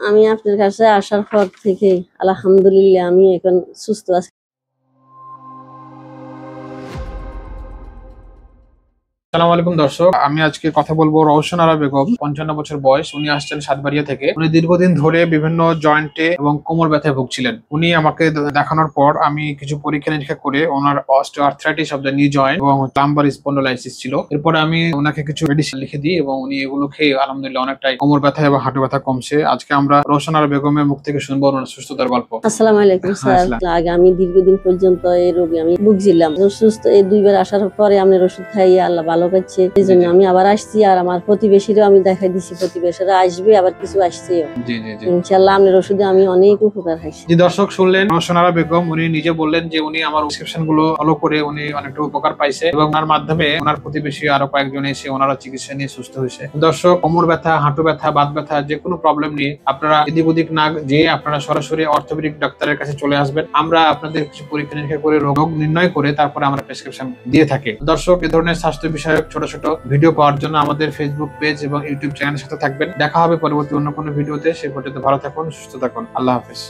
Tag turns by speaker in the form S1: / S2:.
S1: আমি আপনার কাছে আসার পর থেকে আলহামদুলিল্লাহ আমি এখন সুস্থ আছি।
S2: আসসালামু আলাইকুম দর্শক, আমি আজকে কথা বলবো রওশন আরা বেগম। 55 বছর বয়স। উনি আসছেন সাতবাড়িয়া থেকে। উনি দীর্ঘদিন ধরে বিভিন্ন জয়েন্টে এবং কোমর ব্যথায় ভুগছিলেন। উনি আমাকে দেখানোর পর আমি কিছু পরীক্ষা নিরীক্ষা করে ওনার osteoarthritis of the knee joint এবং লাম্বার স্পন্ডোলাইসিস ছিল। এরপরে আমি ওনাকে কিছু মেডিসিন লিখে দিই এবং উনি এগুলো খেয়ে আলহামদুলিল্লাহ অনেকটাই কোমর ব্যথা এবং হাঁটু ব্যথা কমছে। আজকে আমরা রওশন আরা বেগমের মুখ থেকে শুনবো ওনার সুস্থতার গল্প।
S1: আসসালামু আলাইকুম স্যার। আগে আমি দীর্ঘদিন পর্যন্ত এই রোগে আমি ভুগছিলাম। সুস্থ এই দুইবার আসার পরে আপনার ওষুধ খাইয়ে আল্লাহ ভালো করছে, এই জন্য আমি আবার আসছি। আর আমার প্রতিবেশীরও আমি দেখাই দিচ্ছি, প্রতিবেশীরা আসবে, আবার কিছু আসছেও। ইনশাআল্লাহ আপনার ওষুধে আমি অনেক উপকার হয়েছি।
S2: জি দর্শক, শুনলেন রওশন আরা বেগম। উনি নিজে বললেন যে উনি আমার প্রেসক্রিপশন গুলো ফলো করে উনি অনেকটা উপকার পাইছে এবং তার মাধ্যমে ওনার প্রতিবেশী আরো কয়েকজন এসে ওনারা চিকিৎসা নিয়ে সুস্থ হয়েছে। দর্শক, কোমর ব্যথা, হাঁটু ব্যথা, বাত ব্যথা, যে কোনো প্রবলেম নিয়ে আপনারা এদিক ওদিক না যেয়ে আপনারা সরাসরি অর্থোপেডিক ডাক্তারের কাছে চলে আসবেন। আমরা আপনাদের কিছু পরীক্ষা নিরীক্ষা করে রোগ নির্ণয় করে তারপরে আমরা প্রেসক্রিপশন দিয়ে থাকি। দর্শক, এই ধরনের স্বাস্থ্য বিষয়ক ছোট ছোট ভিডিও পাওয়ার জন্য আমাদের ফেসবুক পেজ এবং ইউটিউব চ্যানেলের সাথে থাকবেন। দেখা হবে পরবর্তী অন্য কোনো ভিডিওতে। সে পর্যন্ত ভালো থাকুন, সুস্থ থাকুন। আল্লাহ হাফেজ।